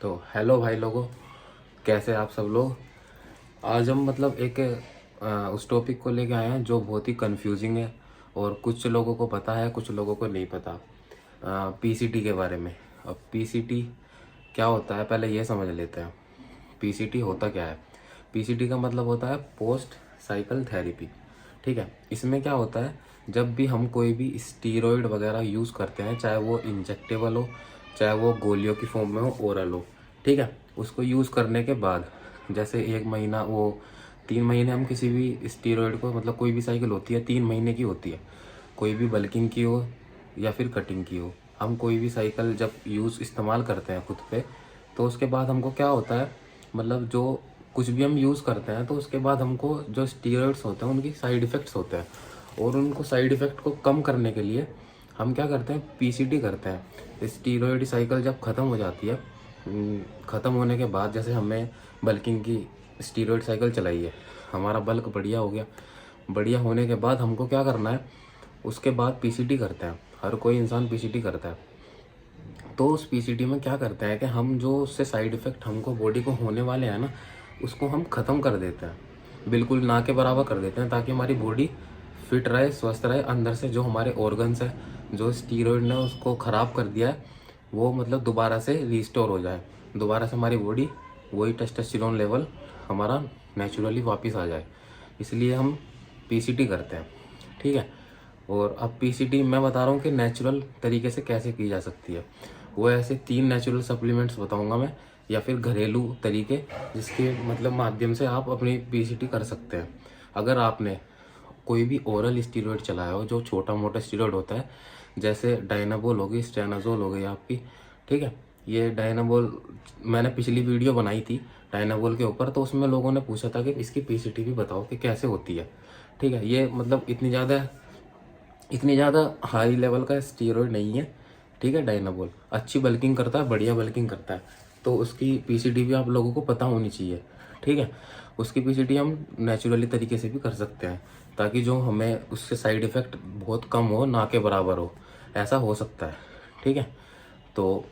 तो हेलो भाई लोगों, कैसे आप सब लोग। आज हम मतलब एक उस टॉपिक को लेके आए हैं जो बहुत ही कंफ्यूजिंग है और कुछ लोगों को पता है, कुछ लोगों को नहीं पता। पीसीटी के बारे में। अब पीसीटी क्या होता है पहले ये समझ लेते हैं। पीसीटी होता क्या है? पीसीटी का मतलब होता है पोस्ट साइकिल थेरेपी। ठीक है, इसमें क्या होता है, जब भी हम कोई भी स्टीरॉयड वगैरह यूज़ करते हैं, चाहे वो इंजेक्टेबल हो, चाहे वो गोलियों की फॉर्म में हो, ओरल हो, ठीक है, उसको यूज़ करने के बाद जैसे 1 महीना, वो 3 महीने हम किसी भी स्टीरॉयड को, मतलब कोई भी साइकिल होती है 3 महीने की होती है, कोई भी बल्किंग की हो या फिर कटिंग की हो। हम कोई भी साइकिल जब इस्तेमाल करते हैं खुद पे, तो उसके बाद हमको क्या होता है, मतलब जो कुछ भी हम यूज़ करते हैं तो उसके बाद हमको जो स्टीरॉयड्स होते हैं उनकी साइड इफ़ेक्ट्स होते हैं, और उनको साइड इफ़ेक्ट को कम करने के लिए हम क्या करते हैं, पीसीटी करते हैं। स्टीरॉयड साइकिल जब ख़त्म हो जाती है, ख़त्म होने के बाद जैसे हमें बल्किंग की स्टीरॉयड साइकिल चलाई है, हमारा बल्क बढ़िया हो गया, बढ़िया होने के बाद हमको क्या करना है, उसके बाद पीसीटी करते हैं। हर कोई इंसान पीसीटी करता है। तो उस पीसीटी में क्या करते हैं कि हम जो उससे साइड इफ़ेक्ट हमको बॉडी को होने वाले हैं ना, उसको हम ख़त्म कर देते हैं, बिल्कुल ना के बराबर कर देते हैं, ताकि हमारी बॉडी फिट रहे, स्वस्थ रहे। अंदर से जो हमारे ऑर्गन्स है, जो स्टीरॉयड ने उसको ख़राब कर दिया है, वो मतलब दोबारा से रिस्टोर हो जाए, दोबारा से हमारी बॉडी वही टेस्टोस्टेरोन लेवल हमारा नेचुरली वापस आ जाए। इसलिए हम पीसीटी करते हैं। ठीक है, और अब पीसीटी मैं बता रहा हूँ कि नेचुरल तरीके से कैसे की जा सकती है। वो ऐसे 3 नेचुरल सप्लीमेंट्स बताऊंगा मैं, या फिर घरेलू तरीके जिसके मतलब माध्यम से आप अपनी पीसीटी कर सकते हैं। अगर आपने कोई भी ओरल स्टीरॉयड चलाया हो, जो छोटा मोटा स्टीरॉयड होता है, जैसे डायनाबोल होगी, स्टेनाजोल हो गई आपकी, ठीक है। ये डायनाबोल मैंने पिछली वीडियो बनाई थी डायनाबोल के ऊपर, तो उसमें लोगों ने पूछा था कि इसकी पीसीटी भी बताओ कि कैसे होती है। ठीक है, ये मतलब इतनी ज़्यादा हाई लेवल का स्टीरॉयड नहीं है। ठीक है, डायनाबोल अच्छी बल्किंग करता है, बढ़िया बल्किंग करता है, तो उसकी पीसीटी भी आप लोगों को पता होनी चाहिए। ठीक है, उसकी पीसीटी हम नेचुरली तरीके से भी कर सकते हैं, ताकि जो हमें उससे साइड इफ़ेक्ट बहुत कम हो, ना के बराबर हो, ऐसा हो सकता है। ठीक है, तो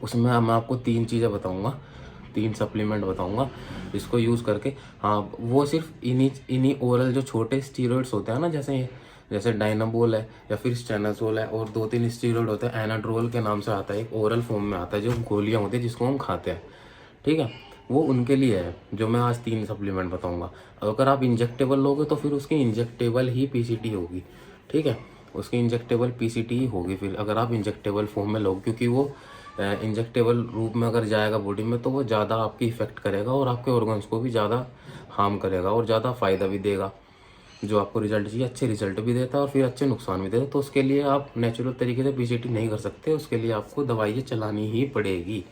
उसमें मैं आपको 3 चीज़ें बताऊंगा, 3 सप्लीमेंट बताऊंगा, इसको यूज़ करके। हाँ, वो सिर्फ इन्हीं ओरल जो छोटे स्टीरॉयड्स होते हैं ना, जैसे जैसे डायनाबोल है या फिर स्टेनाजोल है, और 2-3 स्टीरॉयड होते हैं, एनाड्रोल के नाम से आता है, एक ओरल फॉर्म में आता है, जो गोलियां होती है जिसको हम खाते हैं। ठीक है, वो उनके लिए है जो मैं आज 3 सप्लीमेंट बताऊंगा। अगर आप इंजेक्टेबल लोगे तो फिर उसकी इंजेक्टेबल ही पीसीटी होगी। ठीक है, उसकी इंजेक्टेबल पीसीटी ही होगी फिर, अगर आप इंजेक्टेबल फॉर्म में लोगे, क्योंकि वो इंजेक्टेबल रूप में अगर जाएगा बॉडी में तो वो ज़्यादा आपकी इफ़ेक्ट करेगा और आपके ऑर्गन्स को भी ज़्यादा हार्म करेगा और ज़्यादा फ़ायदा भी देगा। जो आपको रिजल्ट चाहिए, अच्छे रिजल्ट भी देता है और फिर अच्छे नुकसान भी देता है। तो उसके लिए आप नेचुरल तरीके से पीसीटी नहीं कर सकते, उसके लिए आपको दवाइयाँ चलानी ही पड़ेगी।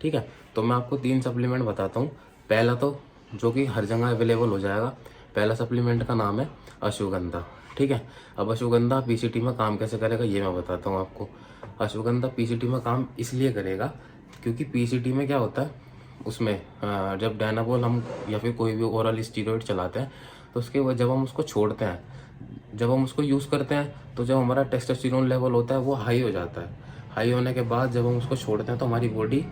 ठीक है, तो मैं आपको 3 सप्लीमेंट बताता हूँ। पहला तो जो कि हर जगह अवेलेबल हो जाएगा, पहला सप्लीमेंट का नाम है अश्वगंधा। ठीक है, अब अश्वगंधा पीसीटी में काम कैसे करेगा ये मैं बताता हूँ आपको। अश्वगंधा पीसीटी में काम इसलिए करेगा क्योंकि पीसीटी में क्या होता है, उसमें जब डायनाबोल हम या फिर कोई भी ओरल स्टीरॉयड चलाते हैं, तो उसके बाद जब हम उसको छोड़ते हैं, जब हम उसको यूज़ करते हैं, तो जब हमारा टेस्टोस्टेरोन लेवल होता है वो हाई हो जाता है। हाई होने के बाद जब हम उसको छोड़ते हैं तो हमारी बॉडी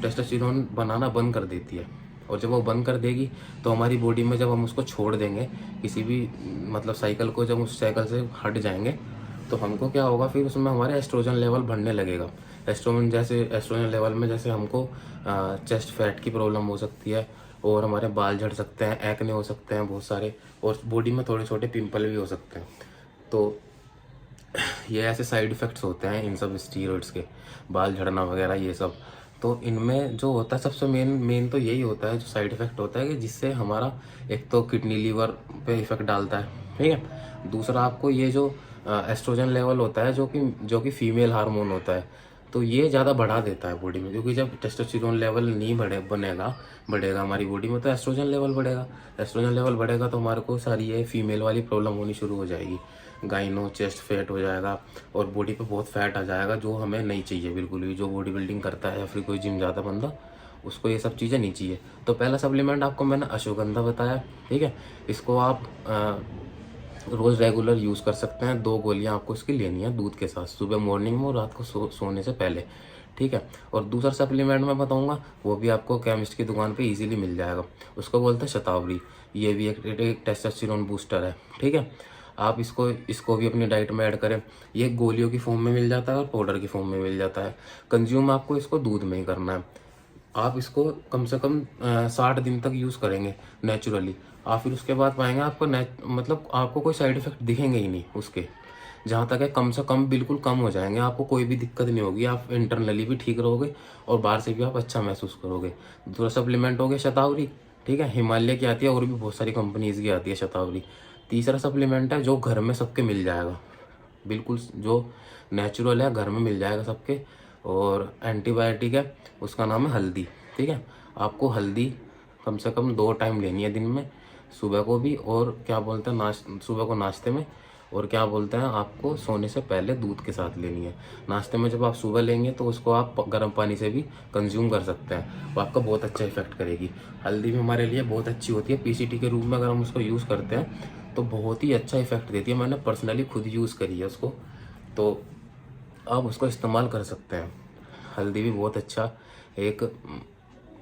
टेस्टोस्टेरोन बनाना बंद कर देती है, और जब वो बंद कर देगी तो हमारी बॉडी में, जब हम उसको छोड़ देंगे किसी भी मतलब साइकिल को, जब उस साइकिल से हट जाएंगे, तो हमको क्या होगा, फिर उसमें हमारे एस्ट्रोजन लेवल बढ़ने लगेगा। एस्ट्रोजन लेवल में जैसे हमको चेस्ट फैट की प्रॉब्लम हो सकती है, और हमारे बाल झड़ सकते हैं, एक्ने हो सकते हैं बहुत सारे, और बॉडी में थोड़े छोटे पिंपल भी हो सकते हैं। तो ये ऐसे साइड इफ़ेक्ट्स होते हैं इन सब स्टीरॉयड्स के, बाल झड़ना वगैरह ये सब। तो इनमें जो होता है सबसे मेन मेन तो यही होता है, जो साइड इफ़ेक्ट होता है कि जिससे हमारा एक तो किडनी लीवर पे इफ़ेक्ट डालता है। ठीक है, दूसरा आपको ये जो एस्ट्रोजन लेवल होता है, जो कि फीमेल हार्मोन होता है, तो ये ज़्यादा बढ़ा देता है बॉडी में, क्योंकि जब टेस्टोस्टेरोन लेवल नहीं बढ़ेगा हमारी बॉडी में, तो एस्ट्रोजन लेवल बढ़ेगा। एस्ट्रोजन लेवल बढ़ेगा तो हमारे को सारी ये फीमेल वाली प्रॉब्लम होनी शुरू हो जाएगी, गाइनो चेस्ट फैट हो जाएगा, और बॉडी पे बहुत फैट आ जाएगा, जो हमें नहीं चाहिए बिल्कुल भी। जो बॉडी बिल्डिंग करता है या फिर कोई जिम ज़्यादा बंदा, उसको ये सब चीज़ें नहीं चाहिए। तो पहला सप्लीमेंट आपको मैंने अश्वगंधा बताया। ठीक है, इसको आप रोज़ रेगुलर यूज़ कर सकते हैं। 2 गोलियां आपको इसकी लेनी है दूध के साथ, सुबह मॉर्निंग में और रात को सोने से पहले। ठीक है। और दूसरा सप्लीमेंट मैं बताऊंगा, वो भी आपको केमिस्ट की दुकान पे इजीली मिल जाएगा। उसको बोलते हैं शतावरी। ये भी एक टेस्टोस्टेरोन बूस्टर है, ठीक है। आप इसको भी अपनी डाइट में ऐड करें। ये गोलियों की फॉर्म में मिल जाता है और पाउडर की फॉर्म में मिल जाता है। कंज्यूम आपको इसको दूध में ही करना है। आप इसको कम से कम 60 दिन तक यूज़ करेंगे नेचुरली। आप फिर उसके बाद पाएंगे आपको मतलब आपको कोई साइड इफ़ेक्ट दिखेंगे ही नहीं उसके। जहाँ तक है कम से कम बिल्कुल कम हो जाएंगे, आपको कोई भी दिक्कत नहीं होगी। आप इंटरनली भी ठीक रहोगे और बाहर से भी आप अच्छा महसूस करोगे। दूसरा सप्लीमेंट हो गया शतावरी, ठीक है। हिमालय की आती है और भी बहुत सारी कंपनीज की आती है शतावरी। तीसरा सप्लीमेंट है जो घर में सबके मिल जाएगा, बिल्कुल जो नेचुरल है, घर में मिल जाएगा सबके। और एंटीबायोटिक है, उसका नाम है हल्दी, ठीक है। आपको हल्दी कम से कम 2 टाइम लेनी है दिन में, सुबह को भी और क्या बोलते हैं सुबह को नाश्ते में, और क्या बोलते हैं आपको सोने से पहले दूध के साथ लेनी है। नाश्ते में जब आप सुबह लेंगे तो उसको आप गर्म पानी से भी कंज्यूम कर सकते हैं, वो आपका बहुत अच्छा इफेक्ट करेगी। हल्दी भी हमारे लिए बहुत अच्छी होती है, पीसीटी के रूप में अगर हम उसको यूज़ करते हैं तो बहुत ही अच्छा इफेक्ट देती है। मैंने पर्सनली खुद यूज़ करी है उसको, तो आप उसको इस्तेमाल कर सकते हैं। हल्दी भी बहुत अच्छा एक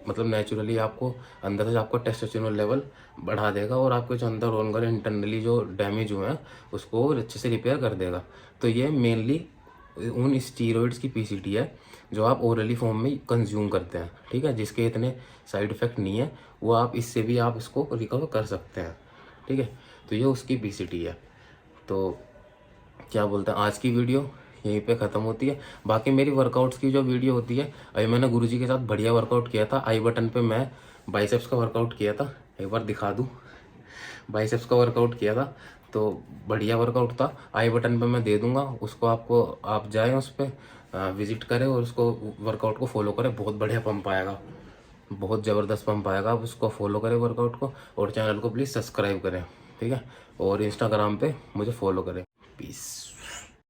मतलब नेचुरली आपको अंदर से आपको टेस्टोस्टेरोन लेवल बढ़ा देगा और आपके जो अंदर ऑर्गन इंटरनली जो डैमेज हुए हैं उसको अच्छे से रिपेयर कर देगा। तो ये मेनली उन स्टीरॉइड्स की पीसीटी है जो आप ओरली फॉर्म में कंज्यूम करते हैं, ठीक है, जिसके इतने साइड इफ़ेक्ट नहीं है। वो आप इससे भी आप इसको रिकवर कर सकते हैं, ठीक है। तो ये उसकी पीसीटी है। तो क्या बोलते हैं, आज की वीडियो यहीं पे ख़त्म होती है। बाकी मेरी वर्कआउट्स की जो वीडियो होती है, अभी मैंने गुरुजी के साथ बढ़िया वर्कआउट किया था। आई बटन पे मैं बाइसेप्स का वर्कआउट किया था, एक बार दिखा दूँ। बाइसेप्स का वर्कआउट किया था तो बढ़िया वर्कआउट था। आई बटन पे मैं दे दूंगा उसको, आपको आप जाएँ उस पर विजिट करें और उसको वर्कआउट को फॉलो करें। बहुत बढ़िया पंप आएगा, बहुत ज़बरदस्त पंप आएगा। आप उसको फॉलो करें वर्कआउट को, और चैनल को प्लीज़ सब्सक्राइब करें, ठीक है। और इंस्टाग्राम पे मुझे फॉलो करें। पीस।